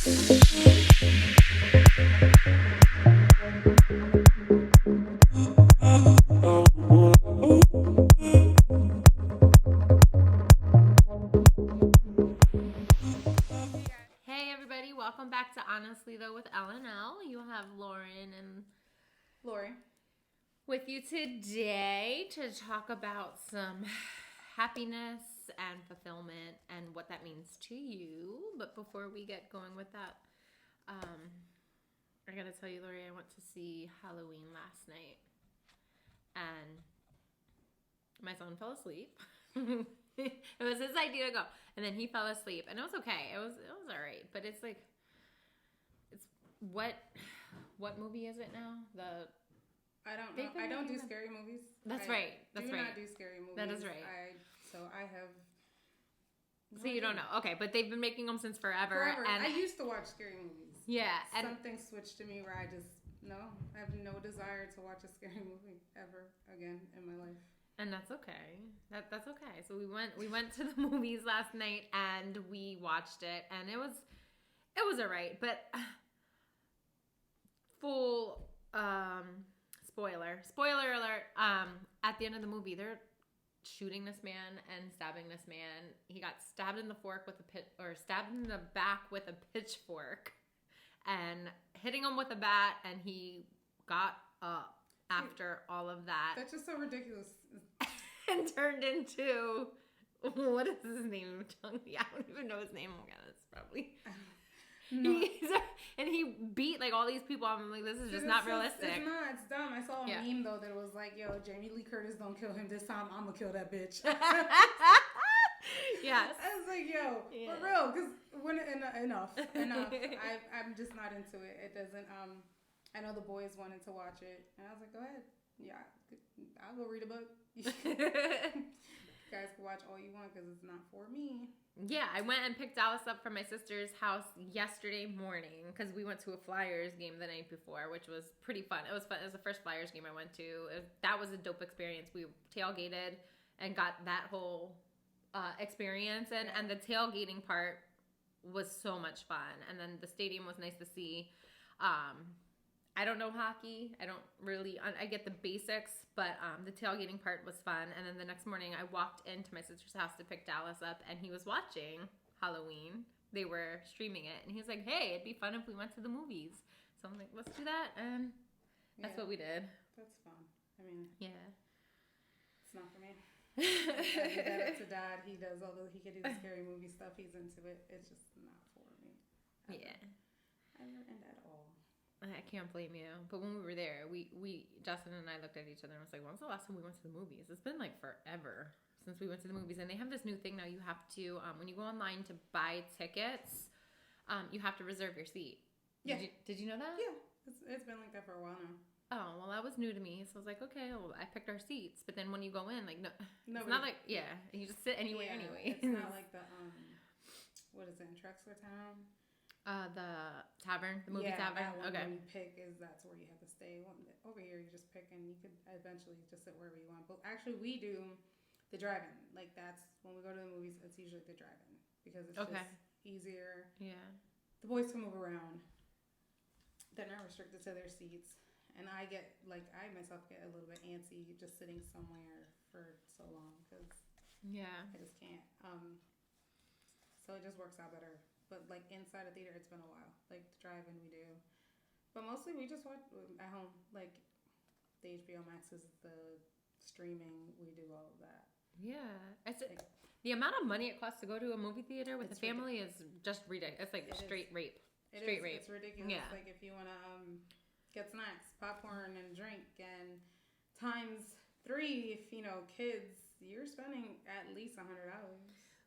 Hey everybody, welcome back to Honestly Though with L&L. You have Lauren and Lorie. with you today to talk about some happiness and fulfillment and what that means to you. But before we get going with that, I gotta tell you, Lorie, I went to see Halloween last night and my son fell asleep. It was his idea to go, and then he fell asleep, and it was okay. It was all right, but it's like, it's what movie is it now? I don't know. I don't do scary movies. That's right. That's do right. not do scary movies. That is right. I have. So you don't know, okay? But they've been making them since forever. And I used to watch scary movies. Yeah, and something switched to me where I have no desire to watch a scary movie ever again in my life. And that's okay. That's okay. So we went to the movies last night and we watched it, and it was alright, but full spoiler alert. At the end of the movie, they're shooting this man and stabbing this man. He got stabbed in the stabbed in the back with a pitchfork, and hitting him with a bat, and he got up after all of that. That's just so ridiculous. And turned into, what is his name? I don't even know his name. Oh my god, it's probably. No. And he beat like all these people. I'm like, this is just not realistic. It's not. It's dumb. I saw a meme though that was like, "Yo, Jamie Lee Curtis, don't kill him this time. I'm gonna kill that bitch." Yes. I was like, "Yo, for real," because when enough. I'm just not into it. It doesn't. I know the boys wanted to watch it, and I was like, "Go ahead. Yeah, I'll go read a book." You guys can watch all you want because it's not for me. Yeah, I went and picked Dallas up from my sister's house yesterday morning because we went to a Flyers game the night before, which was pretty fun. It was fun. It was the first Flyers game I went to. That was a dope experience. We tailgated and got that whole experience, and the tailgating part was so much fun. And then the stadium was nice to see. I don't know hockey. I get the basics, but the tailgating part was fun. And then the next morning I walked into my sister's house to pick Dallas up, and he was watching Halloween. They were streaming it, and he was like, "Hey, it'd be fun if we went to the movies." So I'm like, "Let's do that." And that's what we did. That's fun. I mean, yeah. It's not for me. I leave that up to Dad. He does, although he could do the scary movie stuff. He's into it. It's just not for me. Yeah. Ever and at all. I can't blame you. But when we were there, we Justin and I looked at each other and was like, "When's the last time we went to the movies?" It's been like forever since we went to the movies. And they have this new thing now. You have to, when you go online to buy tickets, you have to reserve your seat. Yeah. Did you know that? Yeah. It's been like that for a while now. Oh, well, that was new to me. So I was like, okay, well, I picked our seats. But then when you go in, like, no, it's not like, you just sit anywhere anyway. It's not like the, what is it, in Trexler Town? The tavern, the movie tavern. That one okay. When you pick that's where you have to stay. Over here, you just pick and you could eventually just sit wherever you want. But actually, we do the drive-in. Like that's when we go to the movies. It's usually the drive-in because it's just easier. Yeah. The boys can move around. They're not restricted to their seats, and I myself get a little bit antsy just sitting somewhere for so long because I just can't. So it just works out better. But, like, inside a theater, it's been a while. Like, the drive-in we do. But mostly we just watch at home. Like, the HBO Max is the streaming. We do all of that. Yeah. The amount of money it costs to go to a movie theater with a family is just ridiculous. It's like straight rape. Straight rape. It's ridiculous. Yeah. Like, if you want to get snacks, popcorn, and drink, and times 3, if, kids, you're spending at least $100.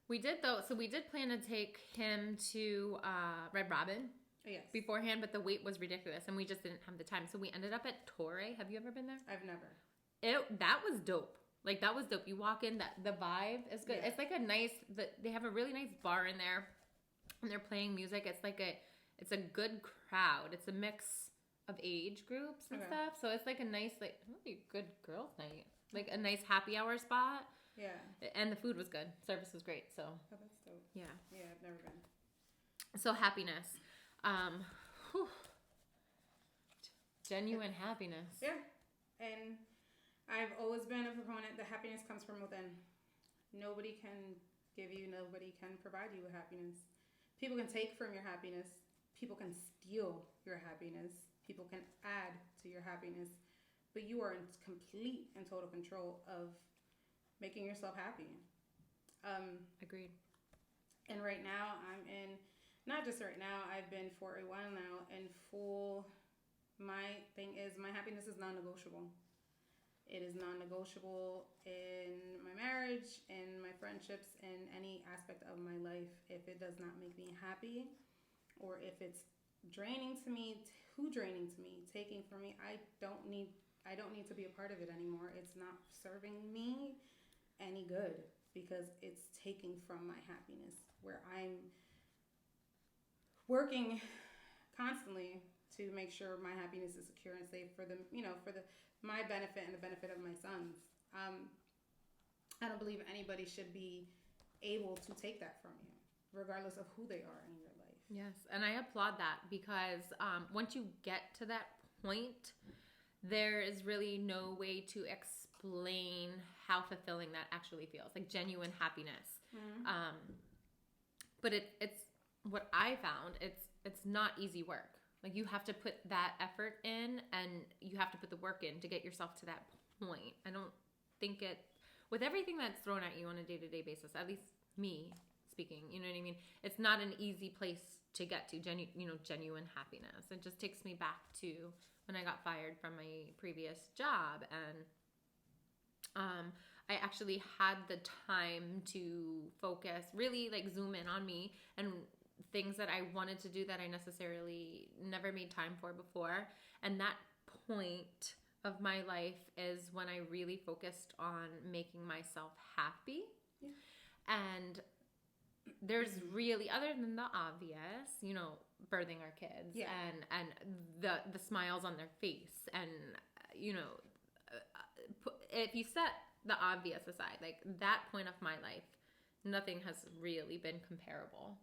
We did, though. So we did plan to take him to Red Robin beforehand, but the wait was ridiculous, and we just didn't have the time. So we ended up at Torre. Have you ever been there? I've never. That was dope. Like, that was dope. You walk in, the vibe is good. Yeah. It's like they have a really nice bar in there, and they're playing music. It's like it's a good crowd. It's a mix of age groups and stuff. So it's like a nice, like, really good girls' night. Like a nice happy hour spot. Yeah. And the food was good. Service was great. So. Oh, that's dope. Yeah. Yeah, I've never been. So happiness. Whew. Genuine happiness. Yeah. And I've always been a proponent that happiness comes from within. Nobody can give you, nobody can provide you with happiness. People can take from your happiness. People can steal your happiness. People can add to your happiness. But you are in complete and total control of making yourself happy. Agreed. And right now, I'm in, not just right now, I've been for a while now in full, my thing is my happiness is non-negotiable. It is non-negotiable in my marriage, in my friendships, in any aspect of my life. If it does not make me happy, or if it's draining to me, draining to me, taking from me, I don't need to be a part of it anymore. It's not serving me any good because it's taking from my happiness, where I'm working constantly to make sure my happiness is secure and safe for them, my benefit and the benefit of my sons. I don't believe anybody should be able to take that from you, regardless of who they are in your life. Yes, and I applaud that because once you get to that point, there is really no way to explain how fulfilling that actually feels, like genuine happiness. Mm-hmm. But it's what I found. It's not easy work. Like you have to put that effort in, and you have to put the work in to get yourself to that point. I don't think with everything that's thrown at you on a day-to-day basis, at least me speaking, you know what I mean? It's not an easy place to get to, genuine happiness. It just takes me back to when I got fired from my previous job, and I actually had the time to focus, really like zoom in on me and things that I wanted to do that I necessarily never made time for before. And that point of my life is when I really focused on making myself happy. Yeah. And there's really, other than the obvious, birthing our kids, yeah, and the smiles on their face, and if you set the obvious aside, like that point of my life, nothing has really been comparable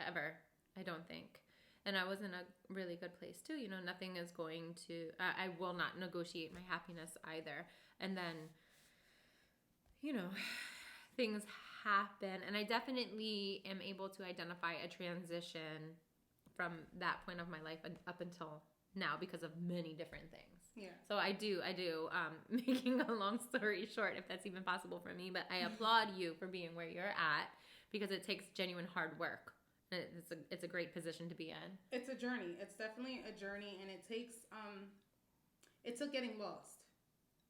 ever, I don't think. And I was in a really good place too. Nothing is going to, I will not negotiate my happiness either. And then, things happen, and I definitely am able to identify a transition from that point of my life up until now because of many different things. Yeah. So I do, making a long story short, if that's even possible for me, but I applaud you for being where you're at, because it takes genuine hard work. It's a great position to be in. It's a journey. It's definitely a journey, and it takes, it took getting lost.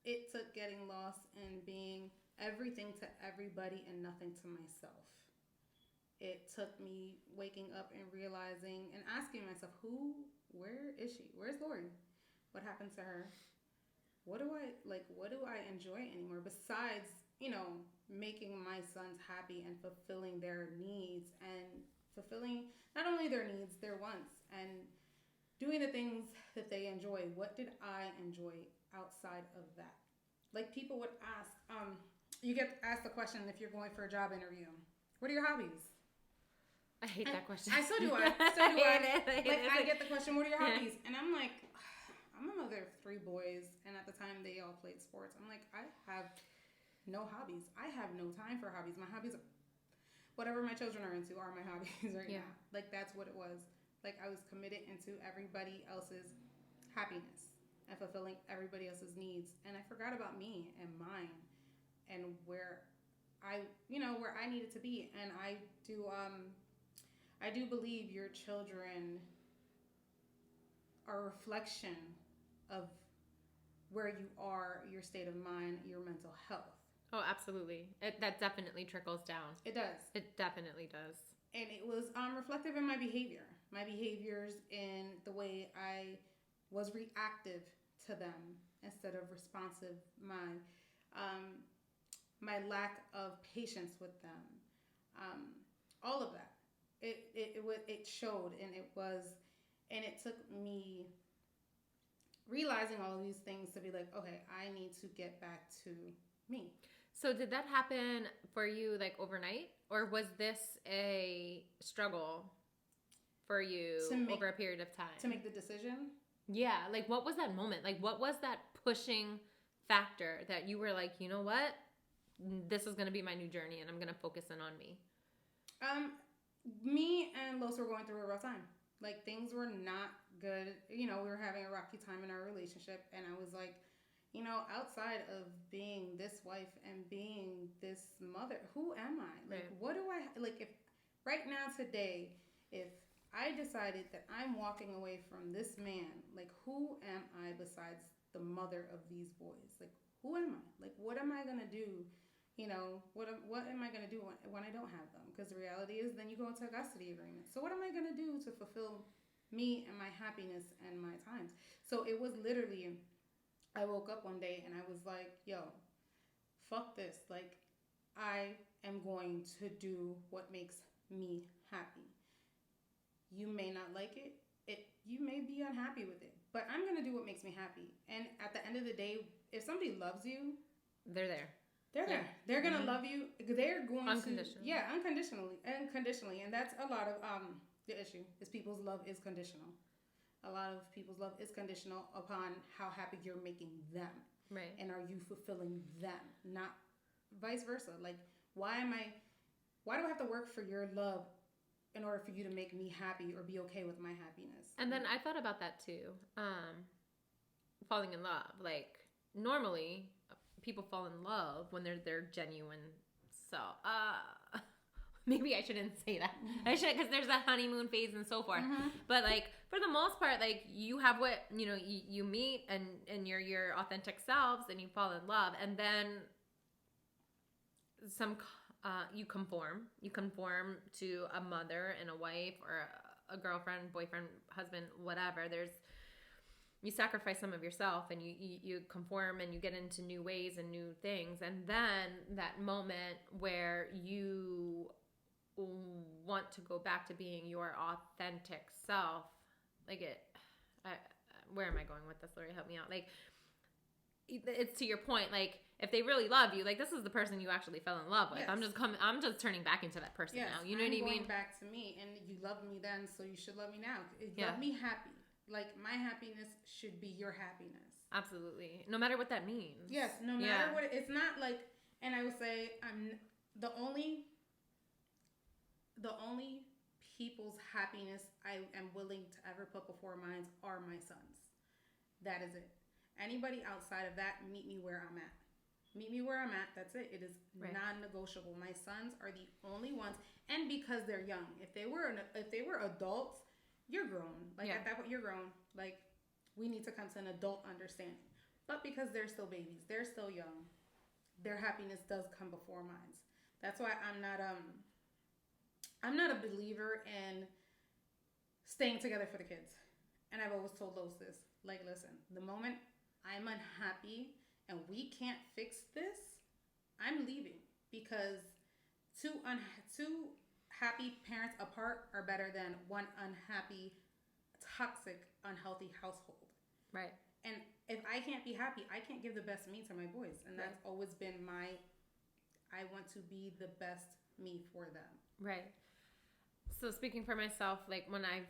It took getting lost and being everything to everybody and nothing to myself. It took me waking up and realizing and asking myself, where is she? Where's Lorie? What happened to her? What do I enjoy anymore besides, making my sons happy and fulfilling their needs, and fulfilling not only their needs, their wants, and doing the things that they enjoy. What did I enjoy outside of that? Like people would ask, you get asked the question if you're going for a job interview, what are your hobbies? I hate that question. So do I. I get the question, what are your hobbies? And I'm like, I'm a mother of 3 boys, and at the time they all played sports. I'm like, I have no hobbies. I have no time for hobbies. My hobbies, whatever my children are into, are my hobbies right now. Like that's what it was. Like I was committed into everybody else's happiness and fulfilling everybody else's needs, and I forgot about me and mine and where I needed to be. And I do believe your children are a reflection of where you are, your state of mind, your mental health. Oh, absolutely. That definitely trickles down. It does. It definitely does. And it was reflective in my behavior. My behaviors in the way I was reactive to them instead of responsive. My lack of patience with them. All of that. It showed, and it took me realizing all of these things to be like, okay, I need to get back to me. So did that happen for you like overnight, or was this a struggle for you over a period of time? To make the decision? Yeah. Like, what was that moment? Like, what was that pushing factor that you were like, you know what? This is going to be my new journey and I'm going to focus in on me. Me and Los were going through a rough time. Like, things were not good. You know, we were having a rocky time in our relationship. And I was like, you know, outside of being this wife and being this mother, who am I? Like, what do I, like, if right now today, if I decided that I'm walking away from this man, like, who am I besides the mother of these boys? Like, who am I? Like, what am I going to do? You know, what am I going to do when I don't have them? Because the reality is then you go into a custody agreement. So what am I going to do to fulfill me and my happiness and my times? So it was literally, I woke up one day and I was like, yo, fuck this. Like, I am going to do what makes me happy. You may not like it. You may be unhappy with it. But I'm going to do what makes me happy. And at the end of the day, if somebody loves you, they're there. They're there. They're going to love you. They're going unconditionally. Yeah, unconditionally. And that's a lot of the issue is people's love is conditional. A lot of people's love is conditional upon how happy you're making them. Right. And are you fulfilling them? Not vice versa. Like, why do I have to work for your love in order for you to make me happy or be okay with my happiness? And then I thought about that too. Falling in love. Like, normally people fall in love when they're their genuine self. Maybe I shouldn't say that. I should, because there's that honeymoon phase and so forth. Mm-hmm. But like, for the most part, like, you have what, you know, you meet and you're your authentic selves and you fall in love, and then you conform to a mother and a wife or a girlfriend, boyfriend, husband, whatever. You sacrifice some of yourself and you conform and you get into new ways and new things. And then that moment where you want to go back to being your authentic self, like where am I going with this, Lorie? Help me out. Like, it's to your point, like, if they really love you, like, this is the person you actually fell in love with. Yes. I'm just turning back into that person now. You know what I mean? I'm going back to me, and you loved me then, so you should love me now. Love me happy. Like, my happiness should be your happiness. Absolutely. No matter what that means. Yes, no matter what. It's not like, and I would say, I'm the only people's happiness I am willing to ever put before mine are my sons. That is it. Anybody outside of that, meet me where I'm at. Meet me where I'm at. That's it. It is non-negotiable. My sons are the only ones, and because they're young. If they were adults, you're grown. Like, at that point, you're grown. Like, we need to come to an adult understanding. But because they're still babies, they're still young, their happiness does come before mine. That's why I'm not a believer in staying together for the kids. And I've always told Los this. Like, listen, the moment I'm unhappy and we can't fix this, I'm leaving. Because two happy parents apart are better than one unhappy, toxic, unhealthy household. Right. And if I can't be happy, I can't give the best me to my boys. And that's always been I want to be the best me for them. Right. So speaking for myself, like, when I've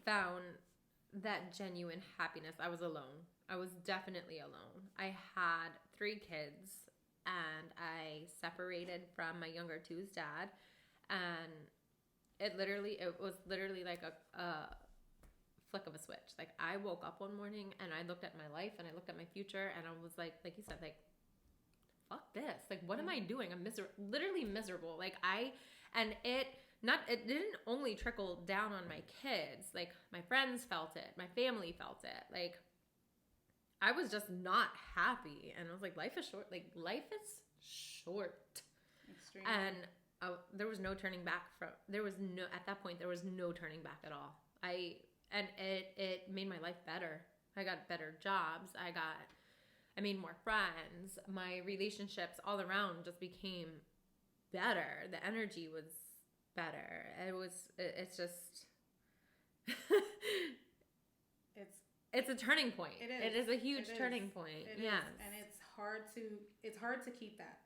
found that genuine happiness, I was alone. I was definitely alone. I had 3 kids and I separated from my younger two's dad, and it was literally like a flick of a switch. Like, I woke up one morning and I looked at my life and I looked at my future and I was like you said, like, fuck this. Like, what am I doing? I'm literally miserable. Like, it didn't only trickle down on my kids. Like, my friends felt it. My family felt it. Like, I was just not happy. And I was like, life is short. Like, life is short. Extremely. And there was no turning back at that point, there was no turning back at all. And it made my life better. I got better jobs. I made more friends. My relationships all around just became better. The energy was better. It's just, it's a turning point. It is. It is a huge turning point. Yes. And it's hard to keep that.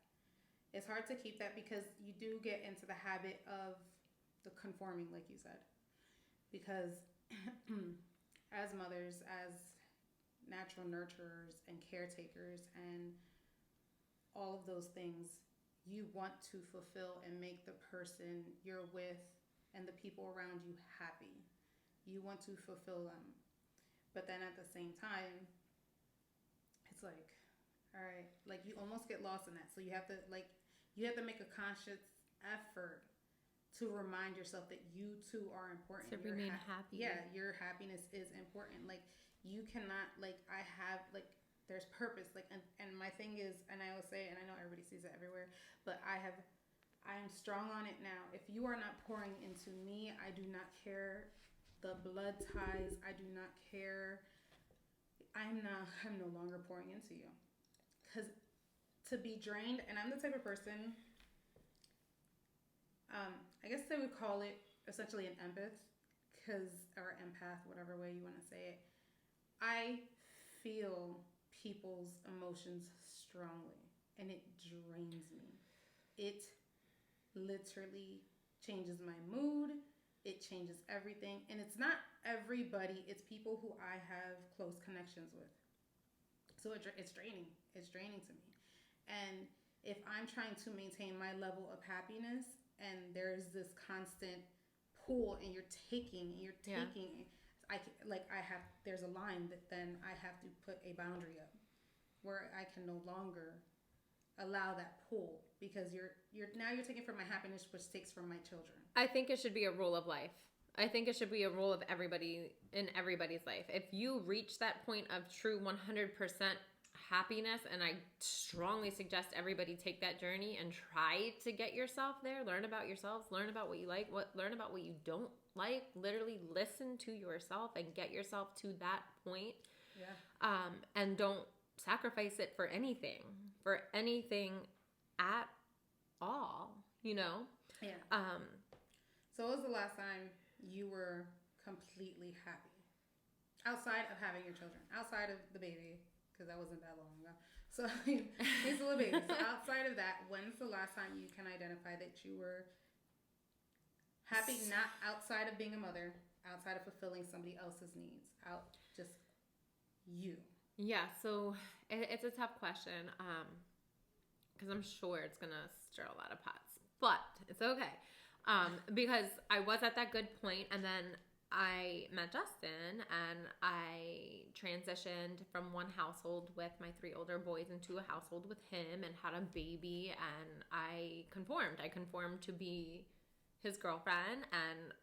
It's hard to keep that because you do get into the habit of the conforming, like you said. because as mothers, as natural nurturers and caretakers and all of those things, you want to fulfill and make the person you're with and the people around you happy. You want to fulfill them. But then at the same time, it's like, all right, like you almost get lost in that. So you have to make a conscious effort to remind yourself that you too are important. To remain happy. Yeah, your happiness is important. Like you cannot, like I have, like there's purpose. Like, and my thing is, and I will say, and I know everybody sees it everywhere, but I am strong on it now. If you are not pouring into me, I do not care the blood ties. I do not care. I'm no longer pouring into you. Because to be drained, and I'm the type of person, I guess they would call it essentially an empath, or empath, whatever way you want to say it. I feel people's emotions strongly, and it drains me. It literally changes my mood. It changes everything, and it's not everybody. It's people who I have close connections with. So it's draining. It's draining to me. And if I'm trying to maintain my level of happiness, and there's this constant pull, and you're taking, there's a line that then I have to put a boundary up, where I can no longer allow that pull, because you're taking from my happiness, which takes from my children. I think it should be a rule of life. I think it should be a rule of everybody in everybody's life. If you reach that point of true 100% happiness, and I strongly suggest everybody take that journey and try to get yourself there, learn about yourselves, learn about what you like, learn about what you don't like, literally listen to yourself and get yourself to that point. Yeah. And don't sacrifice it for anything at all, you know? Yeah. So what was the last time you were completely happy? Outside of having your children, outside of the baby, because that wasn't that long ago. So he's a little baby. So outside of that, when's the last time you can identify that you were happy, not outside of being a mother, outside of fulfilling somebody else's needs, just you? Yeah, so it's a tough question, because I'm sure it's going to stir a lot of pots. But it's okay. Because I was at that good point, and then I met Justin, and I transitioned from one household with my 3 older boys into a household with him, and had a baby, and I conformed to be his girlfriend and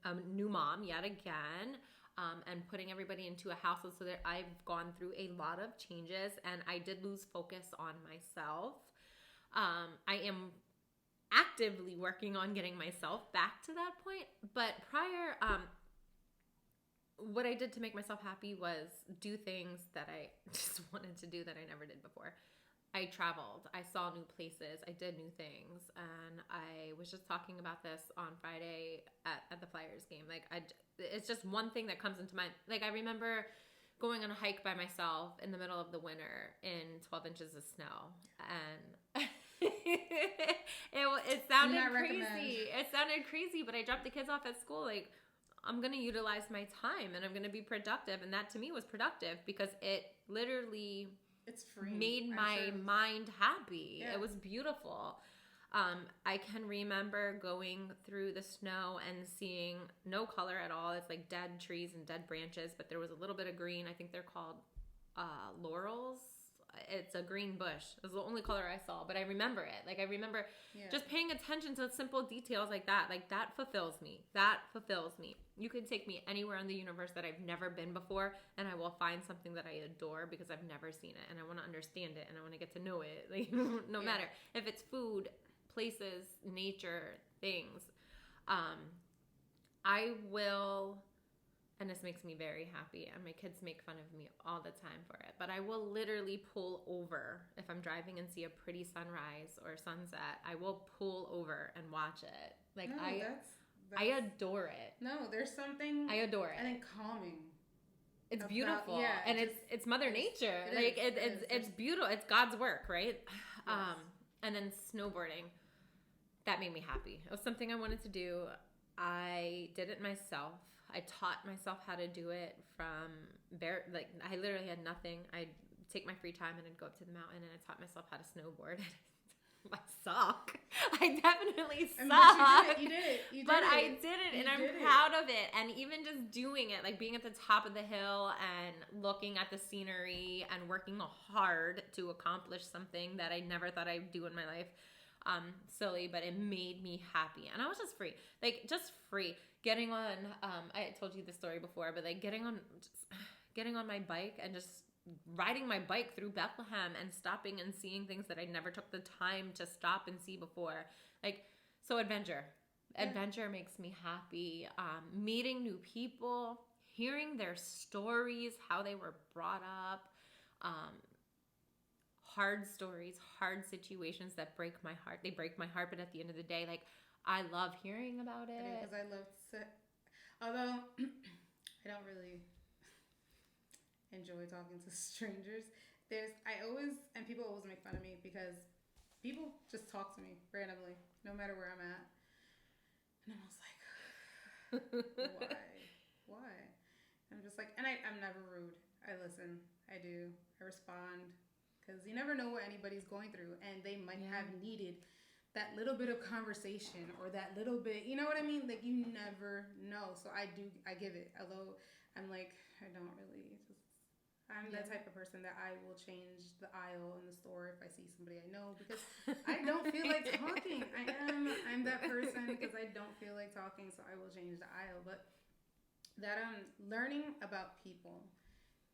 a new mom yet again, and putting everybody into a household. So that I've gone through a lot of changes, and I did lose focus on myself. I am actively working on getting myself back to that point. But prior, what I did to make myself happy was do things that I just wanted to do that I never did before. I traveled. I saw new places. I did new things. And I was just talking about this on Friday at the Flyers game. Like, it's just one thing that comes into mind. Like, I remember going on a hike by myself in the middle of the winter in 12 inches of snow. And it sounded crazy. It sounded crazy, but I dropped the kids off at school. Like, I'm going to utilize my time, and I'm going to be productive. And that to me was productive, because it literally made my mind happy. Yeah. It was beautiful. I can remember going through the snow and seeing no color at all. It's like dead trees and dead branches, but there was a little bit of green. I think they're called laurels. It's a green bush. It was the only color I saw, but I remember it. Like, I remember just paying attention to simple details like that. Like, that fulfills me. That fulfills me. You can take me anywhere in the universe that I've never been before, and I will find something that I adore, because I've never seen it, and I want to understand it, and I want to get to know it. Like, no matter if it's food, places, nature, things. I will... And this makes me very happy, and my kids make fun of me all the time for it. But I will literally pull over if I'm driving and see a pretty sunrise or sunset. I will pull over and watch it. Like, no, I adore it. No, there's something. I adore it. I think calming. It's beautiful, and it's Mother Nature. It's beautiful. It's God's work, right? Yes. And then snowboarding, that made me happy. It was something I wanted to do. I did it myself. I taught myself how to do it from I literally had nothing. I'd take my free time and I'd go up to the mountain and I taught myself how to snowboard. I suck. I definitely suck. But you did it. I did it, and I'm proud of it. And even just doing it, like being at the top of the hill and looking at the scenery and working hard to accomplish something that I never thought I'd do in my life. Silly, but it made me happy. And I was just free. Like, just free. Getting on, I told you the story before, but like getting on my bike and just riding my bike through Bethlehem and stopping and seeing things that I never took the time to stop and see before. Like, so adventure makes me happy. Meeting new people, hearing their stories, how they were brought up, hard stories, hard situations that break my heart. They break my heart, but at the end of the day, like, I love hearing about it. Because I love to, although I don't really enjoy talking to strangers. People always make fun of me because people just talk to me randomly, no matter where I'm at. And I was like, why? I'm just like, and I'm never rude. I listen. I do. I respond. Because you never know what anybody's going through. And they might have needed that little bit of conversation or that little bit, you know what I mean? Like, you never know. So I give it. Although I'm like, I'm that type of person that I will change the aisle in the store if I see somebody I know because I don't feel like talking. I'm that person because I don't feel like talking, so I will change the aisle. But that learning about people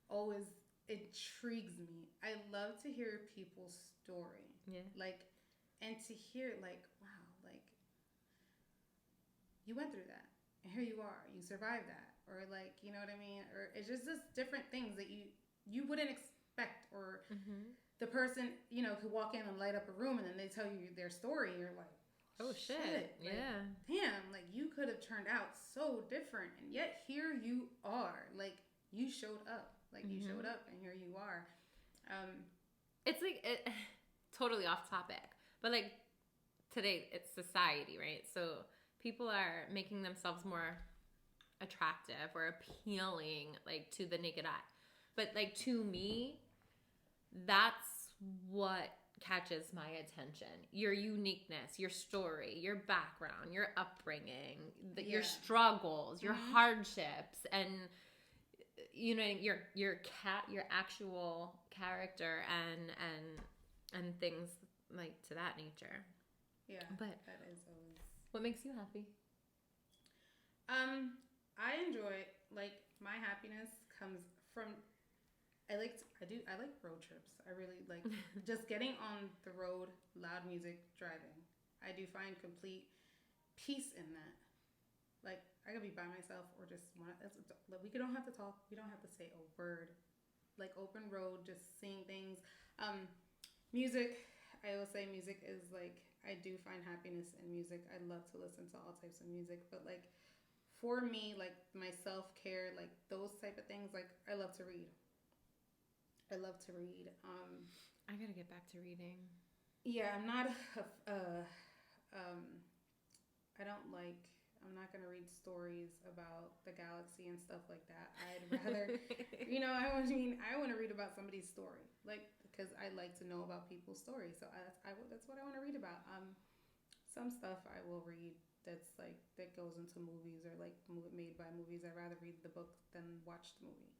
always intrigues me. I love to hear people's story. Yeah. Like, and to hear like, wow, like you went through that and here you are, you survived that. Or like, you know what I mean? Or it's just different things that you wouldn't expect. Or the person, you know, could walk in and light up a room and then they tell you their story. And you're like, oh shit. Like, yeah. Damn, like you could have turned out so different. And yet here you are. Like you showed up. Like you showed up and here you are. It's like, totally off topic. But like today it's society, right? So people are making themselves more attractive or appealing like to the naked eye, but like to me that's what catches my attention. Your uniqueness, your story, your background, your upbringing, your struggles, your hardships, and you know your actual character and things like to that nature. But that is always what makes you happy. I enjoy, like, my happiness comes from, I like road trips. I really like just getting on the road, loud music, driving. I do find complete peace in that. Like, I could be by myself or just we don't have to talk. We don't have to say a word. Like, open road, just seeing things. Music, I will say music is, like, I do find happiness in music. I love to listen to all types of music, but, like, for me, like my self-care, like those type of things, like I love to read. I gotta get back to reading. Yeah, I'm not I'm not gonna read stories about the galaxy and stuff like that. I'd rather, I want to read about somebody's story, like, because I like to know about people's stories. So that's what I want to read about. Some stuff I will read that's like that goes into movies or like made by movies. I'd rather read the book than watch the movie.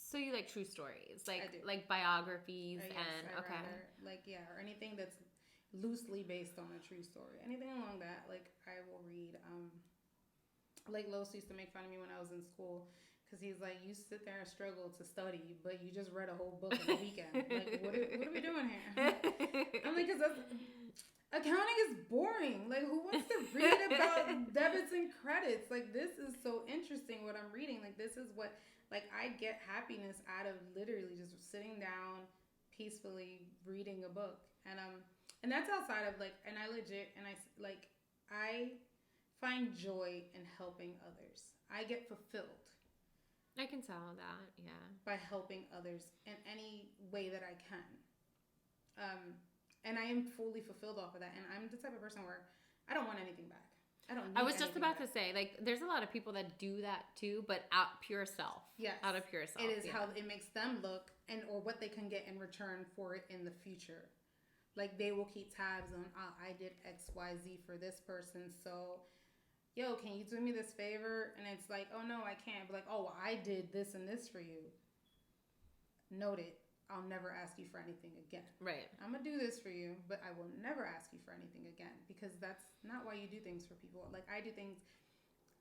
So you like true stories, like biographies or anything that's loosely based on a true story. Anything along that, like I will read. Like Los used to make fun of me when I was in school because he's like, you sit there and struggle to study, but you just read a whole book in a weekend. Like, what are we doing here? I'm like, because accounting is boring. Like, who wants to read about debits and credits? Like, this is so interesting what I'm reading. Like, this is what, like, I get happiness out of literally just sitting down peacefully reading a book. And that's outside of, like, and I find joy in helping others. I get fulfilled. I can tell that, yeah. By helping others in any way that I can. And I am fully fulfilled off of that. And I'm the type of person where I don't want anything back. I was just about to say, like, there's a lot of people that do that too, but out pure self. Yes. Out of pure self. It is how it makes them look or what they can get in return for it in the future. Like, they will keep tabs on, I did X, Y, Z for this person, so, yo, can you do me this favor? And it's like, oh, no, I can't. But like, oh, I did this and this for you. Note it. I'll never ask you for anything again. Right. I'm going to do this for you, but I will never ask you for anything again, because that's not why you do things for people. Like, I do things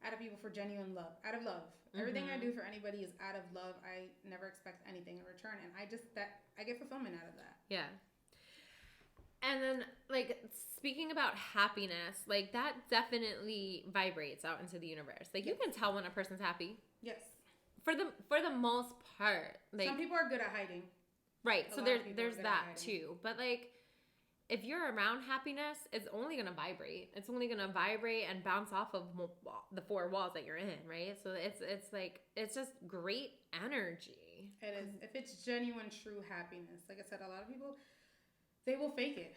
out of people for genuine love, out of love. Mm-hmm. Everything I do for anybody is out of love. I never expect anything in return. And I get fulfillment out of that. Yeah. And then, like, speaking about happiness, like, that definitely vibrates out into the universe. Like, you can tell when a person's happy. Yes. For the most part. Like, some people are good at hiding. Right. So there's that too. But, like, if you're around happiness, it's only going to vibrate. It's only going to vibrate and bounce off of the four walls that you're in, right? So it's like, it's just great energy. It is. If it's genuine, true happiness. Like I said, a lot of people, they will fake it.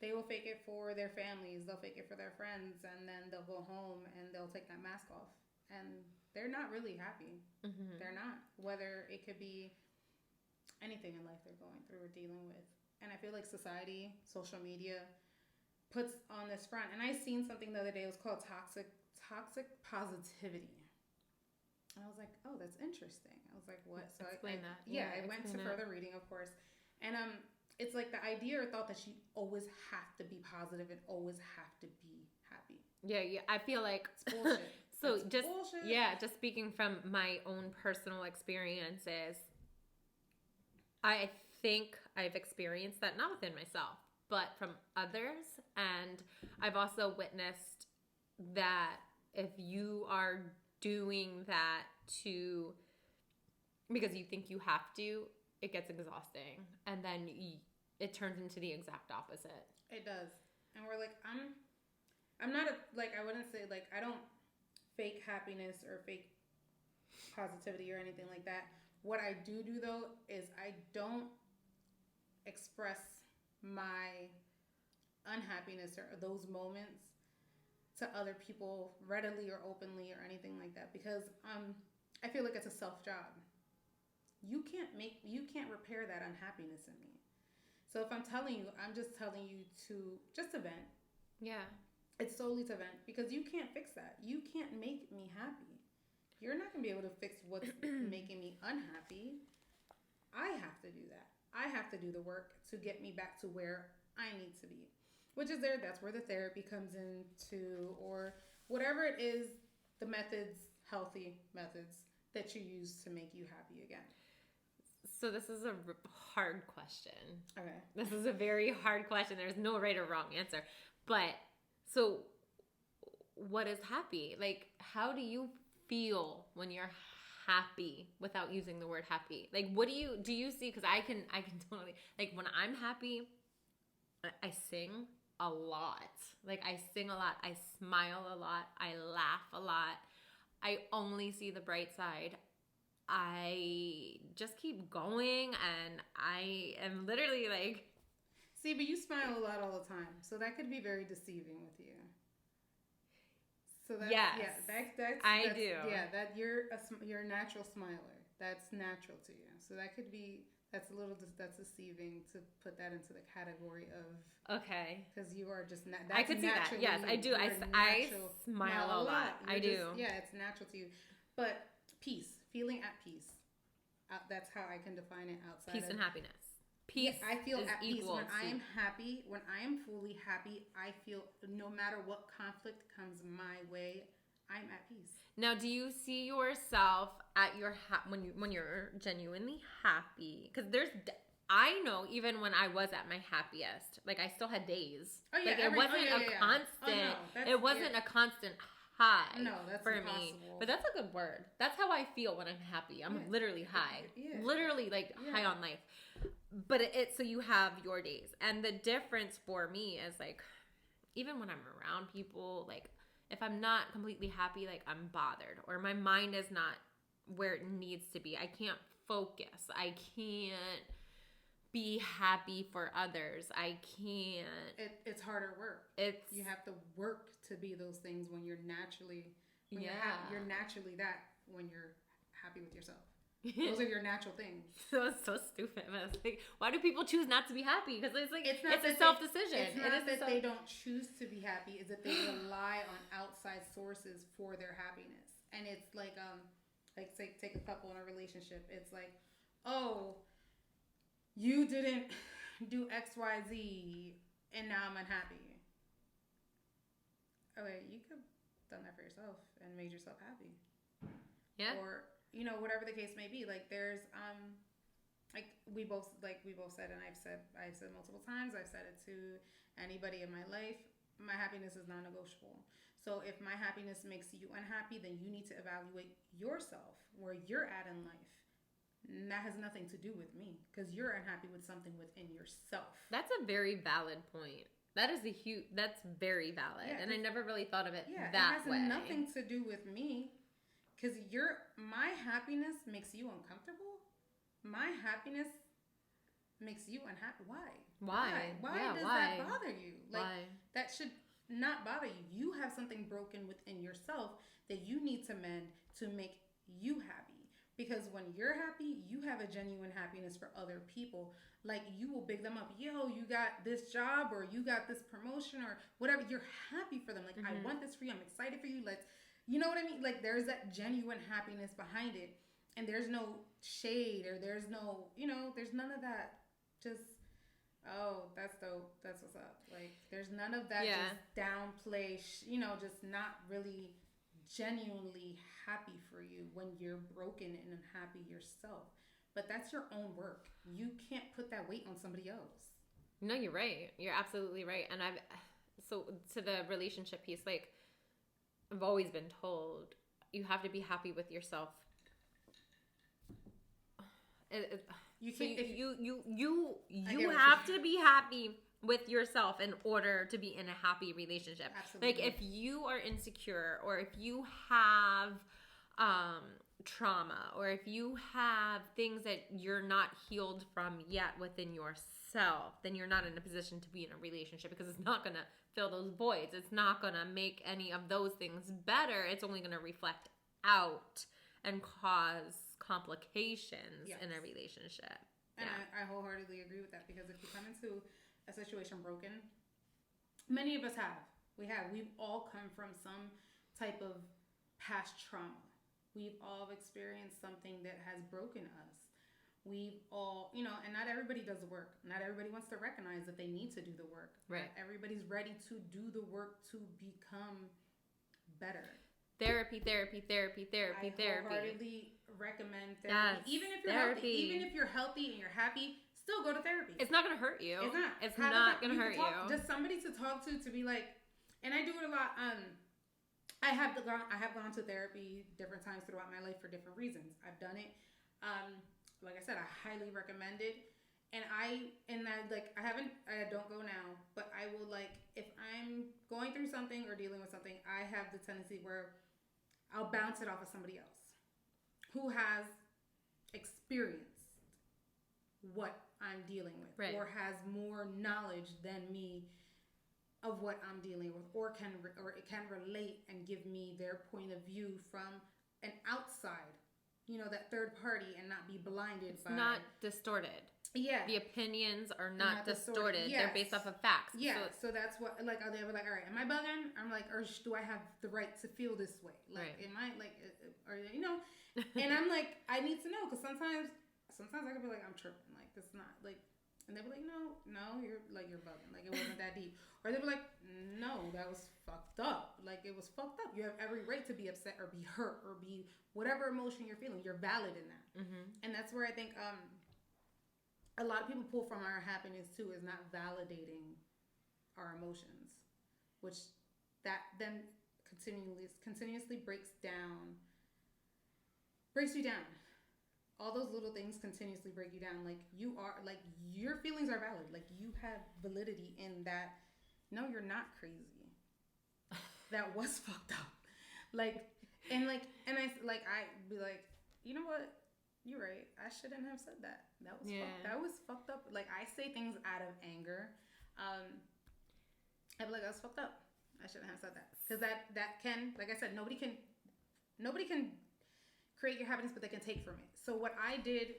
They will fake it for their families. They'll fake it for their friends. And then they'll go home and they'll take that mask off. And they're not really happy. Mm-hmm. They're not. Whether it could be anything in life they're going through or dealing with. And I feel like society, social media, puts on this front. And I seen something the other day. It was called toxic positivity. And I was like, oh, that's interesting. I was like, what? So explain that. Yeah, I went to further reading, of course. And it's like the idea or thought that you always have to be positive and always have to be happy. Yeah. I feel like it's bullshit. So just speaking from my own personal experiences, I think I've experienced that, not within myself, but from others. And I've also witnessed that if you are doing that because you think you have to, it gets exhausting. And then it turns into the exact opposite. It does. And we're like, I'm not I wouldn't say, like, I don't fake happiness or fake positivity or anything like that. What I do though is I don't express my unhappiness or those moments to other people readily or openly or anything like that, because I feel like it's a self job. You can't repair that unhappiness in me. So if I'm telling you, I'm just telling you to just to vent. Yeah. It's solely to vent, because you can't fix that. You can't make me happy. You're not going to be able to fix what's making me unhappy. I have to do that. I have to do the work to get me back to where I need to be. Which is that's where the therapy comes into, or whatever it is, the methods, healthy methods that you use to make you happy again. So this is a hard question. Okay. This is a very hard question. There's no right or wrong answer. But, so what is happy? Like, how do you feel when you're happy without using the word happy? Like, what do you see? Because I can totally, like, when I'm happy, I sing a lot. Like, I sing a lot. I smile a lot. I laugh a lot. I only see the bright side. I just keep going, and I am literally like... See, but you smile a lot all the time, so that could be very deceiving with you. So that's, yes, that's I do. Yeah, that you're a natural smiler. That's natural to you. So that could be, that's deceiving to put that into the category of... Okay. Because you are just... I could see that. Yes, I do. I smile a lot. I do. It's natural to you. But peace, feeling at peace. That's how I can define it outside peace and happiness. Peace. I feel at peace when I am happy. When I am fully happy, I feel no matter what conflict comes my way, I'm at peace. Now, do you see yourself at your when you're genuinely happy? Because I know even when I was at my happiest, like, I still had days. Oh yeah, like, it wasn't a constant. It wasn't a constant high. No, that's for impossible. me. But that's a good word. That's how I feel when I'm happy. I'm literally high. Literally, like, high on life. But so you have your days. And the difference for me is, like, even when I'm around people, like, if I'm not completely happy, like, I'm bothered, or my mind is not where it needs to be. I can't focus. I can't be happy for others. I can't. It's harder work. You have to work to be those things when you're naturally you're naturally that when you're happy with yourself. Those are your natural things. So it's so stupid. I was like, why do people choose not to be happy? Because it's like it's a self-decision. It's not that they don't choose to be happy. It's that they rely on outside sources for their happiness. And it's like take a couple in a relationship. It's like, oh, you didn't do X, Y, Z, and now I'm unhappy. Okay, you could have done that for yourself and made yourself happy. Yeah. Or, whatever the case may be. Like there's like we both said, and I've said multiple times, I've said it to anybody in my life, my happiness is non-negotiable. So if my happiness makes you unhappy, then you need to evaluate yourself, where you're at in life. And that has nothing to do with me, because you're unhappy with something within yourself. That's a very valid point. That's very valid. Yeah, and I never really thought of it that way. It has nothing to do with me, because my happiness makes you uncomfortable. My happiness makes you unhappy. Why does that bother you? Like, that should not bother you. You have something broken within yourself that you need to mend to make you happy. Because when you're happy, you have a genuine happiness for other people. Like, you will big them up. Yo, you got this job, or you got this promotion, or whatever. You're happy for them. Like, I want this for you. I'm excited for you. You know what I mean? Like, there's that genuine happiness behind it. And there's no shade, or there's no, there's none of that. Just, oh, that's dope. That's what's up. Like, there's none of that just downplay, just not really genuinely happy for you when you're broken and unhappy yourself. But that's your own work. You can't put that weight on somebody else. No, you're right. You're absolutely right. And so to the relationship piece, like, I've always been told you have to be happy with yourself. You have to be happy with yourself in order to be in a happy relationship. Absolutely. Like, if you are insecure, or if you have trauma, or if you have things that you're not healed from yet within yourself, then you're not in a position to be in a relationship, because it's not going to fill those voids. It's not going to make any of those things better. It's only going to reflect out and cause complications in a relationship. And I wholeheartedly agree with that, because if you come into a situation broken, many of us have. We've all come from some type of past trauma. We've all experienced something that has broken us. We've all, and not everybody does the work. Not everybody wants to recognize that they need to do the work. Right. Not everybody's ready to do the work to become better. Therapy. I wholeheartedly recommend therapy. Yes, even if you're healthy, even if you're healthy and you're happy, still go to therapy. It's not going to hurt you. It's not. It's not going to hurt you. Just somebody to talk to be like, and I do it a lot. I have gone to therapy different times throughout my life for different reasons. I've done it. Like I said, I highly recommend it. And I don't go now, but I will, like, if I'm going through something or dealing with something, I have the tendency where I'll bounce it off of somebody else who has experienced what I'm dealing with, right, or has more knowledge than me of what I'm dealing with, or it can relate and give me their point of view from an outside, that third party, and not be blinded by... It's not distorted. Yeah. The opinions are not distorted. Yes. They're based off of facts. Yeah. So that's what, like, they were like, all right, am I bugging? I'm like, or do I have the right to feel this way? Like, right, am I, like, or, and I'm like, I need to know, because sometimes I could be like, I'm tripping. Like, this is not, like, and they'd be like, no, you're bugging. Like, it wasn't that deep. Or they'd be like, no, that was fucked up. Like, it was fucked up. You have every right to be upset or be hurt or be whatever emotion you're feeling. You're valid in that. Mm-hmm. And that's where I think a lot of people pull from our happiness, too, is not validating our emotions, which that then continuously breaks you down. All those little things continuously break you down. Like, your feelings are valid. Like, you have validity in that. No, you're not crazy. That was fucked up. I'd be like, you know what? You're right. I shouldn't have said that. That was fucked up. Like, I say things out of anger. I'd be like, I was fucked up. I shouldn't have said that. Because that can, like I said, nobody can create your happiness, but they can take from it. So what I did,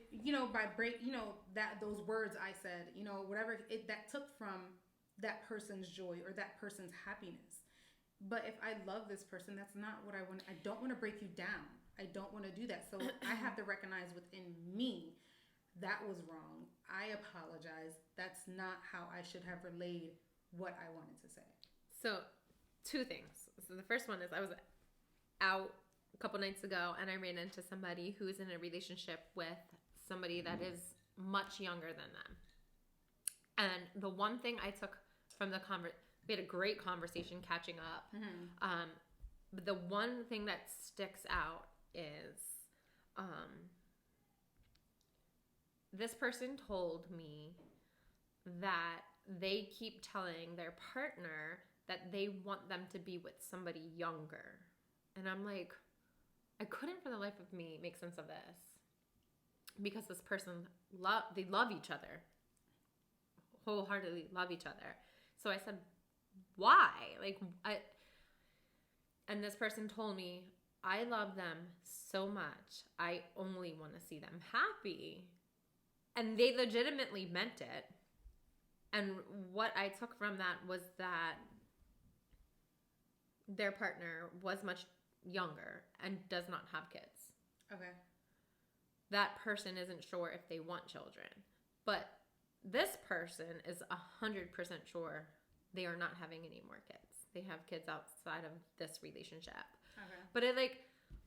by those words I said, whatever that took from that person's joy or that person's happiness. But if I love this person, that's not what I want. I don't want to break you down. I don't want to do that. So I have to recognize within me that was wrong. I apologize. That's not how I should have relayed what I wanted to say. So 2 things. So the first one is I was out a couple nights ago and I ran into somebody who's in a relationship with somebody that is much younger than them. And the one thing I took from the we had a great conversation catching up. Mm-hmm. But the one thing that sticks out is this person told me that they keep telling their partner that they want them to be with somebody younger. And I'm like, I couldn't for the life of me make sense of this. Because this person, they love each other. Wholeheartedly love each other. So I said, why? And this person told me, I love them so much. I only want to see them happy. And they legitimately meant it. And what I took from that was that their partner was much younger and does not have kids. Okay. That person isn't sure if they want children. But this person is 100% sure they are not having any more kids. They have kids outside of this relationship. Okay. But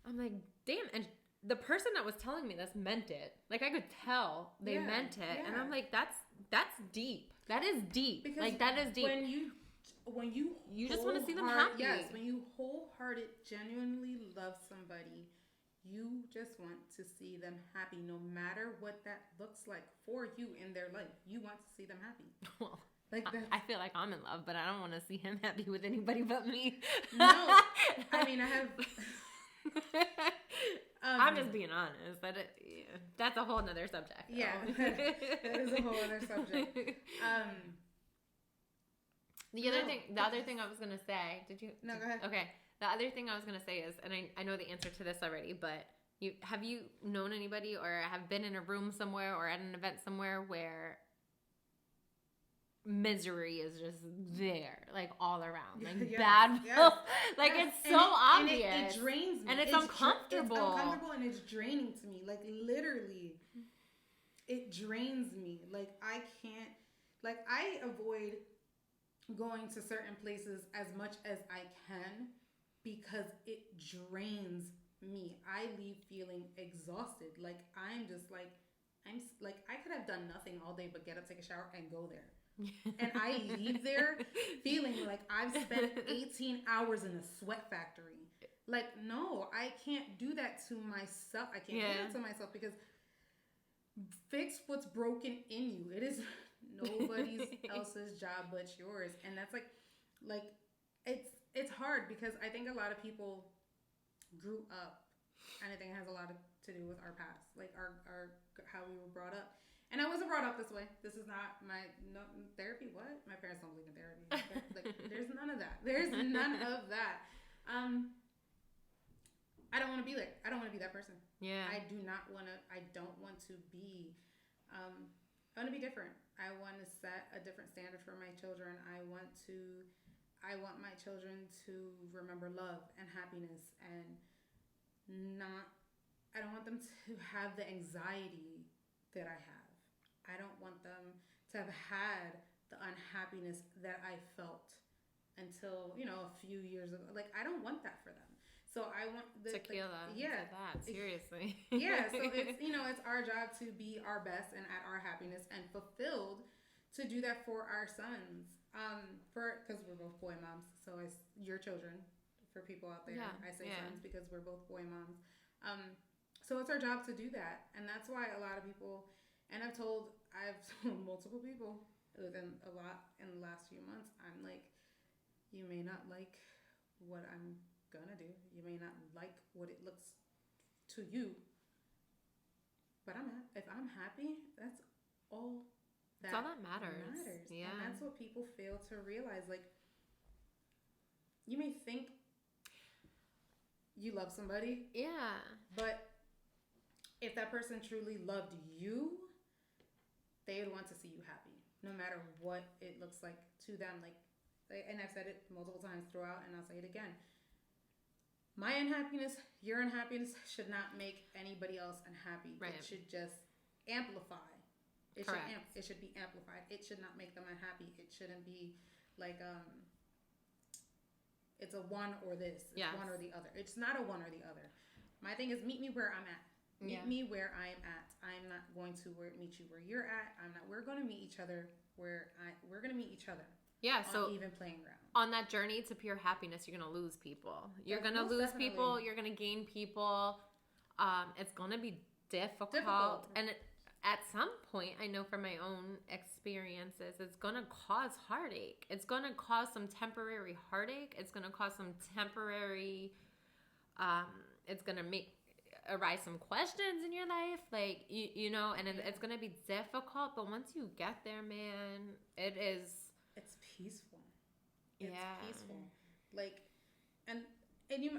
I'm like, damn. And the person that was telling me this meant it. Like, I could tell they meant it. Yeah. And I'm like, that's deep. That is deep. Because that is deep. When you just want to see them happy. Yes, when you wholehearted, genuinely love somebody, you just want to see them happy, no matter what that looks like for you in their life. You want to see them happy. Well, I feel like I'm in love, but I don't want to see him happy with anybody but me. No, I mean, I have. I'm just being honest. That's a whole nother subject. Yeah, that is a whole other subject. The other thing I was gonna say. No, go ahead. Okay. The other thing I was gonna say is, and I know the answer to this already, but have you known anybody or have been in a room somewhere or at an event somewhere where misery is just there, like all around, like bad. Yes. Like it's so obvious. And it drains me. And it's uncomfortable. It's uncomfortable and it's draining to me. Like literally, it drains me. Like I can't. Like I avoid going to certain places as much as I can because it drains me. I leave feeling exhausted. Like I'm like I could have done nothing all day but get up, take a shower, and go there. And I leave there feeling like I've spent 18 hours in a sweat factory. Like, no, I can't do that to myself. I can't do that to myself because fix what's broken in you. It is nobody's else's job but yours. And that's like it's hard because I think a lot of people grew up, and I think it has a lot to do with our past, like our how we were brought up. And I wasn't brought up this way. This is not therapy. What? My parents don't believe in therapy. Like, there's none of that. There's none of that. I don't want to be like. I don't want to be that person. Yeah. I do not want to. I don't want to be. I want to be different. I want to set a different standard for my children. I want my children to remember love and happiness and not. I don't want them to have the anxiety that I have. I don't want them to have had the unhappiness that I felt until, a few years ago. Like, I don't want that for them. So I want tequila. That seriously. Yeah. So it's, it's our job to be our best and at our happiness and fulfilled to do that for our sons. Because we're both boy moms. So it's your children for people out there. Yeah, I say sons because we're both boy moms. So it's our job to do that. And that's why a lot of people, and I've told multiple people within a lot in the last few months, I'm like, you may not like what I'm gonna do. You may not like what it looks to you. But if I'm happy, that's all that's all that matters. Yeah. And that's what people fail to realize. Like, you may think you love somebody. Yeah. But if that person truly loved you, they would want to see you happy, no matter what it looks like to them. Like, and I've said it multiple times throughout, and I'll say it again. My unhappiness, your unhappiness should not make anybody else unhappy. Right. It should just amplify. It should be amplified. It should not make them unhappy. It shouldn't be like it's a one or this. It's one or the other. It's not a one or the other. My thing is, meet me where I'm at. Meet me where I'm at. I'm not going to meet you where you're at. We're going to meet each other we're going to meet each other. Yeah, so even playing ground. On that journey to pure happiness, you're going to lose people. You're going to lose people. You're going to gain people. It's going to be difficult. And at some point, I know from my own experiences, it's going to cause heartache. It's going to cause some temporary heartache. It's going to cause some temporary, it's going to arise some questions in your life. Like, you know, and it's going to be difficult. But once you get there, man, it's peaceful. It's peaceful. Like, and you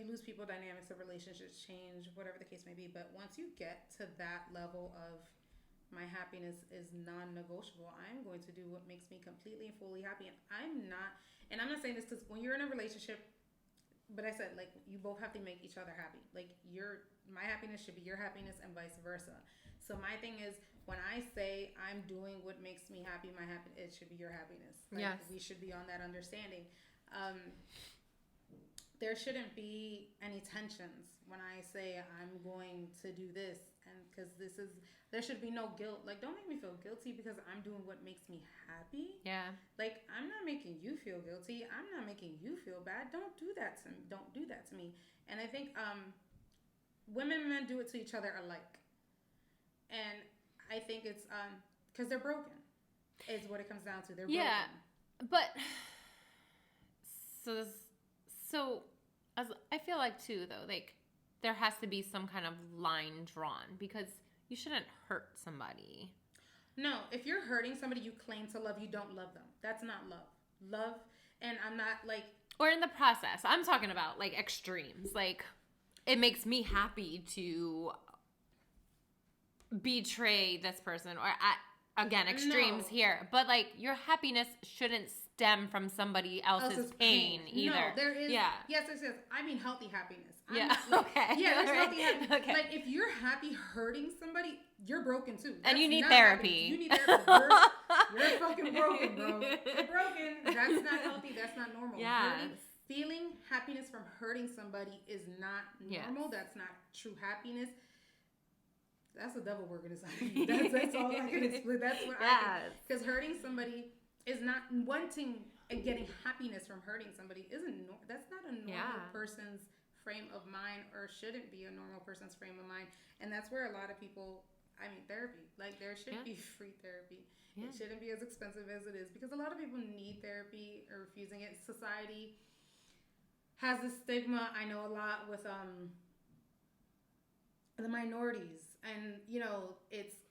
lose people, dynamics of relationships change, whatever the case may be. But once you get to that level of my happiness is non-negotiable, I'm going to do what makes me completely and fully happy. And I'm not saying this because when you're in a relationship, but I said, like, you both have to make each other happy. Like, my happiness should be your happiness and vice versa. So my thing is, when I say I'm doing what makes me happy, it should be your happiness. Like, yes. We should be on that understanding. There shouldn't be any tensions when I say I'm going to do this, and because there should be no guilt. Like, don't make me feel guilty because I'm doing what makes me happy. Yeah. Like, I'm not making you feel guilty. I'm not making you feel bad. Don't do that to me. Don't do that to me. And I think women and men do it to each other alike. And I think it's because they're broken. Is what it comes down to. They're broken. Yeah, but so as I feel like too, though, like there has to be some kind of line drawn because you shouldn't hurt somebody. No, if you're hurting somebody you claim to love, you don't love them. That's not love. Love, and I'm not like. Or in the process, I'm talking about like extremes. Like, it makes me happy to betray this person, or again, extremes here. But like, your happiness shouldn't stem from somebody else's pain either. No, there is. Yeah. Yes. I mean healthy happiness. Okay. Yeah, there's healthy happiness. Okay. Like, if you're happy hurting somebody, you're broken too. And you need therapy. You need therapy. You're fucking broken, bro. You're broken. That's not healthy. That's not normal. Yeah. Feeling happiness from hurting somebody is not normal. Yes. That's not true happiness. That's the devil working inside you. That's all I can explain. That's what I think. Because hurting somebody is not wanting and getting happiness from hurting somebody that's not a normal person's frame of mind, or shouldn't be a normal person's frame of mind. And that's where a lot of people, therapy. Like, there should be free therapy. Yeah. It shouldn't be as expensive as it is, because a lot of people need therapy or refusing it. Society has this stigma, I know, a lot with the minorities. And, you know, it's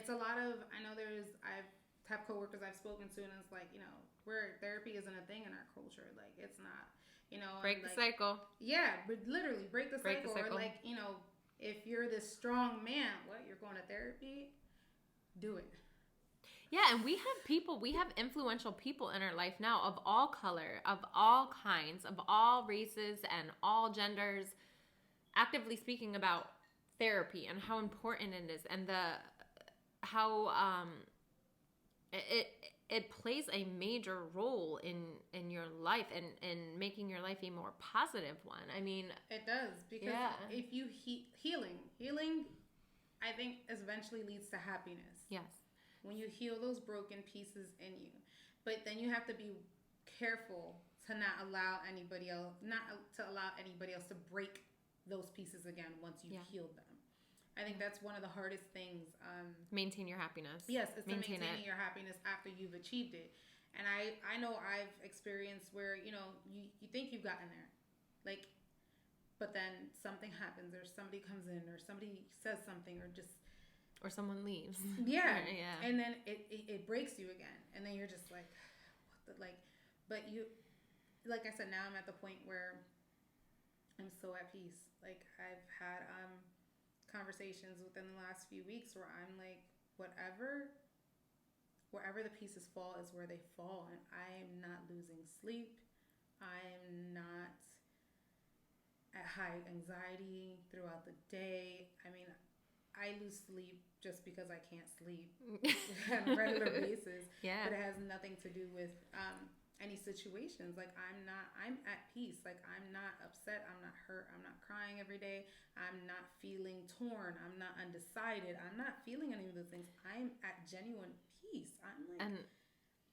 a lot of, I know I have coworkers I've spoken to, and it's like, you know, where therapy isn't a thing in our culture. Like, it's not, you know. Break the cycle. Yeah, but literally break the cycle. Or like, you know, if you're this strong man, you're going to therapy? Do it. Yeah, and we have influential people in our life now of all color, of all kinds, of all races and all genders, actively speaking about therapy and how important it is, and how it plays a major role in your life and in making your life a more positive one. I mean, it does, because if you healing, I think eventually leads to happiness. Yes. When you heal those broken pieces in you, but then you have to be careful to not allow anybody else to break those pieces again once you've healed them. I think that's one of the hardest things. Maintain your happiness. Yes, it's maintaining your happiness after you've achieved it. And I know I've experienced where, you know, you think you've gotten there, like, but then something happens, or somebody comes in, or somebody says something, or just Or someone leaves. Yeah. Yeah. And then it breaks you again. And then you're just like, what the, like, but you, like I said, now I'm at the point where I'm so at peace. Like, I've had conversations within the last few weeks where I'm like, wherever the pieces fall is where they fall. And I am not losing sleep. I am not at high anxiety throughout the day. I mean, I lose sleep just because I can't sleep on a regular basis. Yeah. But it has nothing to do with any situations. Like, I'm at peace. Like, I'm not upset. I'm not hurt. I'm not crying every day. I'm not feeling torn. I'm not undecided. I'm not feeling any of those things. I'm at genuine peace. I'm like... And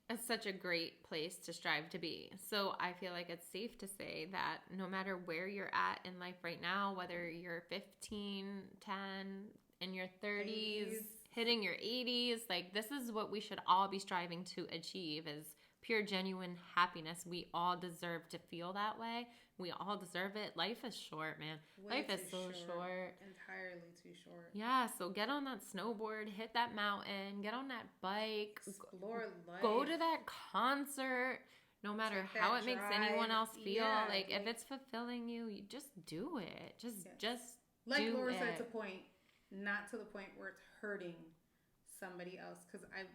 it's such a great place to strive to be. So I feel like it's safe to say that no matter where you're at in life right now, whether you're 15, 10, in your 30s, 80s. hitting your 80s, like, this is what we should all be striving to achieve, is pure, genuine happiness. We all deserve to feel that way. We all deserve it. Life is short, man. Life is so short. Entirely too short. Yeah, so get on that snowboard, hit that mountain, get on that bike, explore life. Go to that concert, no matter how it makes anyone else feel. Yeah, like, if it's fulfilling you, you just do it. Just like do Lorie it. said, it's a point, not to the point where it's hurting somebody else. Because I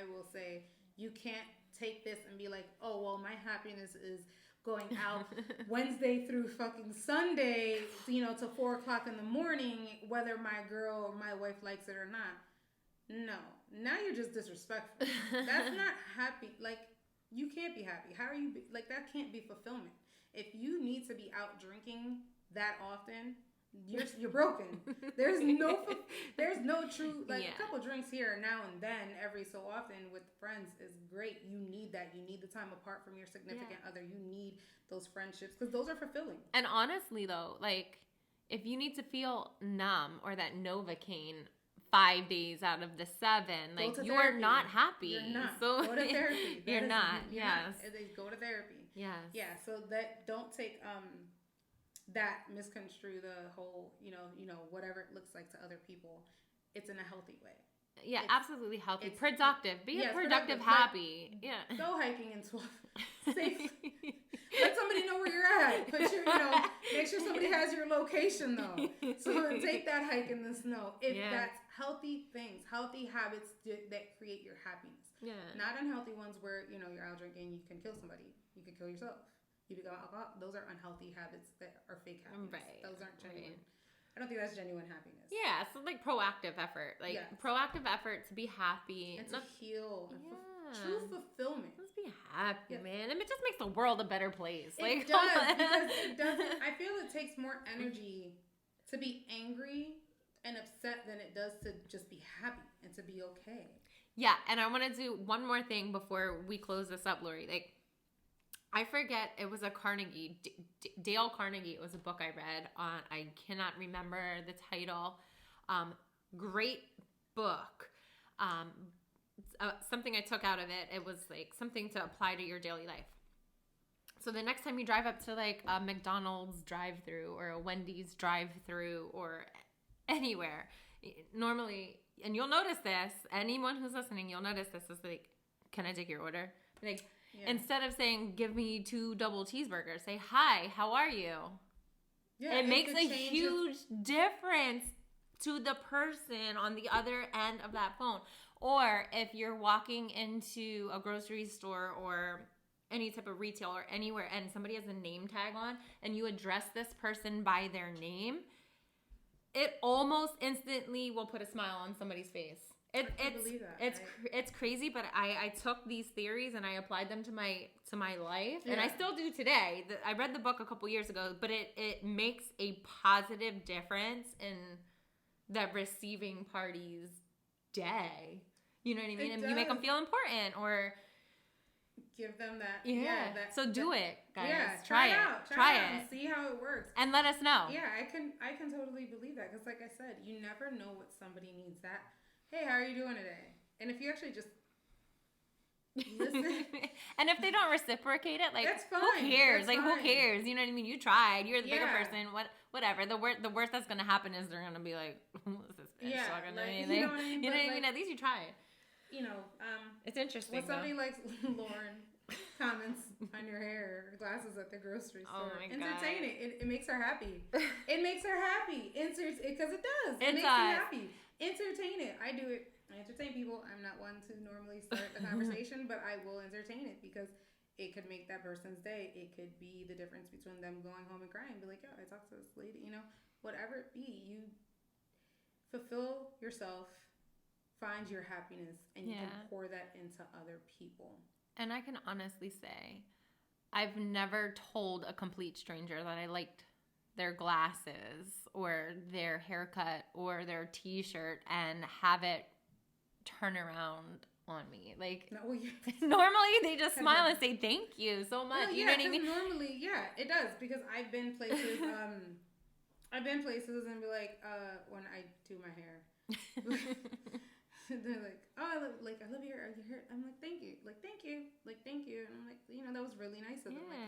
will say, you can't take this and be like, oh, well, my happiness is going out Wednesday through fucking Sunday, to 4 o'clock in the morning, whether my girl or my wife likes it or not. No. Now you're just disrespectful. That's not happy. Like, you can't be happy. How are you? Like, that can't be fulfillment. If you need to be out drinking that often, you're broken. There's no true, like, a couple drinks here now and then every so often with friends is great. You need that. You need the time apart from your significant other. You need those friendships because those are fulfilling. And honestly though, like, if you need to feel numb or that Novocaine 5 days out of the 7, like, you are not happy. You're not. So go to therapy. You're not. Yes. Go to therapy. Yes. Yeah. So that, don't take that misconstrue the whole, whatever it looks like to other people. It's in a healthy way. Yeah, absolutely healthy. Productive. Be a productive, happy. Like, go hiking in 12. Safely. Let somebody know where you're at. Make sure somebody has your location though. So take that hike in the snow. If that's healthy things, healthy habits that create your happiness. Yeah. Not unhealthy ones where, you're out drinking, you can kill somebody. You can kill yourself. You become alcohol. Those are unhealthy habits that are fake happiness. Right. Those aren't genuine. Right. I don't think that's genuine happiness. Yeah, so like proactive effort. Like proactive effort to be happy. And to heal. Yeah. True fulfillment. Let's be happy, man. And it just makes the world a better place. It does. Because it doesn't, I feel it takes more energy to be angry and upset than it does to just be happy and to be okay. Yeah, and I want to do one more thing before we close this up, Lorie. Like, I forget, it was a Carnegie, Dale Carnegie. It was a book I read on, I cannot remember the title. Great book. Something I took out of it, it was like something to apply to your daily life. So the next time you drive up to like a McDonald's drive-thru or a Wendy's drive-thru or anywhere, normally, and you'll notice this, anyone who's listening, you'll notice this, is like, can I take your order? Like, instead of saying, give me 2 double cheeseburgers, say, hi, how are you? Yeah, it makes a huge difference to the person on the other end of that phone. Or if you're walking into a grocery store or any type of retail or anywhere and somebody has a name tag on and you address this person by their name, it almost instantly will put a smile on somebody's face. It's crazy, but I took these theories and I applied them to my life, and I still do today. I read the book a couple years ago, but it makes a positive difference in the receiving party's day. You know what I mean? And you make them feel important, or give them that. So do it, guys. Yeah, try it out. Try it. And see how it works. And let us know. Yeah, I can totally believe that, because like I said, you never know what somebody needs. That, hey, how are you doing today? And if you actually just listen. And if they don't reciprocate it, like, that's fine. who cares? That's who cares? You know what I mean? You tried. You're the bigger person. whatever. The worst that's gonna happen is they're gonna be like, what's this bitch talking to me? You know what I mean? You know what I mean? At least you try it. You know, it's interesting. When somebody likes Lauren comments on your hair or glasses at the grocery store, entertain it. It makes her happy. It makes her happy. Because it does. It makes you happy. Entertain it. I do it. I entertain people. I'm not one to normally start the conversation, but I will entertain it because it could make that person's day. It could be the difference between them going home and crying. Be like, yo, I talked to this lady. You know, whatever it be, you fulfill yourself. Find your happiness, and you can pour that into other people. And I can honestly say, I've never told a complete stranger that I liked their glasses or their haircut or their t-shirt and have it turn around on me. Like, normally they just smile and say thank you so much. Well, you know what I mean? Normally, it does, because I've been places, and be like, when I do my hair. They're like, oh, I love your hair. I'm like, thank you. And I'm like, that was really nice of them. Like,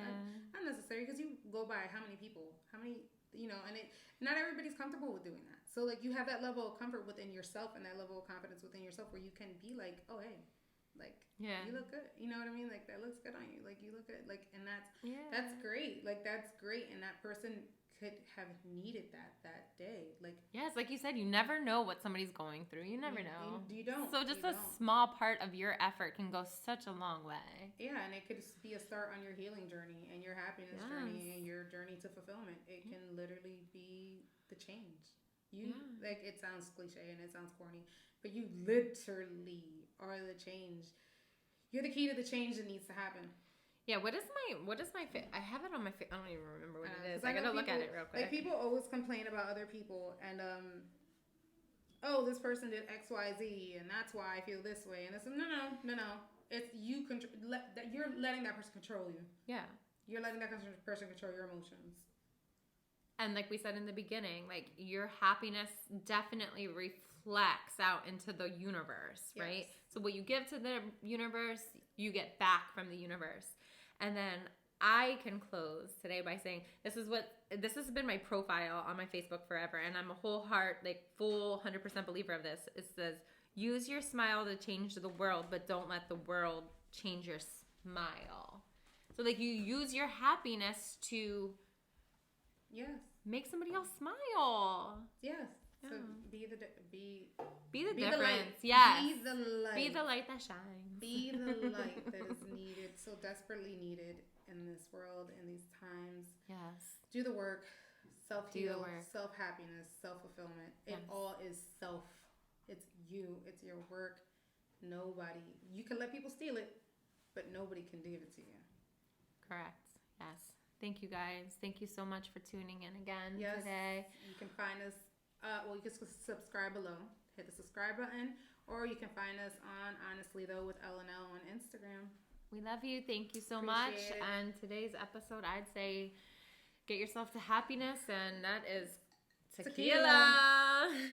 not necessary, because you go by how many, and not everybody's comfortable with doing that. So, like, you have that level of comfort within yourself and that level of confidence within yourself where you can be like, oh, hey, like, you look good. You know what I mean? Like, that looks good on you. Like, you look good. Like, and that's great. Like, that's great. And that person could have needed that day. Like, yes, like you said, you never know what somebody's going through. You never know. You don't. So just a small part of your effort can go such a long way. Yeah, and it could be a start on your healing journey and your happiness journey and your journey to fulfillment. It can literally be the change. Like, it sounds cliche and it sounds corny, but you literally are the change. You're the key to the change that needs to happen. Yeah, what is my I have it on my I don't even remember what it is. I gotta look at it real quick. Like, people always complain about other people and oh, this person did X, Y, Z, and that's why I feel this way. And it's no. It's you you're letting that person control you. Yeah, you're letting that person control your emotions. And like we said in the beginning, like, your happiness definitely reflects out into the universe, right? So what you give to the universe, you get back from the universe. And then I can close today by saying this has been my profile on my Facebook forever, and I'm a whole heart, like, full 100% believer of this. It says, use your smile to change the world, but don't let the world change your smile. So, like, you use your happiness to make somebody else smile. Yes. So be the difference. Yes. Be the light. Be the light that shines. Be the light that is needed, so desperately needed in this world, in these times. Yes. Do the work. Self-heal. Self-happiness. Self-fulfillment. Yes. It all is self. It's you. It's your work. Nobody. You can let people steal it, but nobody can give it to you. Correct. Yes. Thank you, guys. Thank you so much for tuning in again today. You can find us. You can subscribe below. Hit the subscribe button, or you can find us on Honestly Though with L&L on Instagram. We love you. Thank you so much. And today's episode, I'd say, get yourself to happiness, and that is tequila.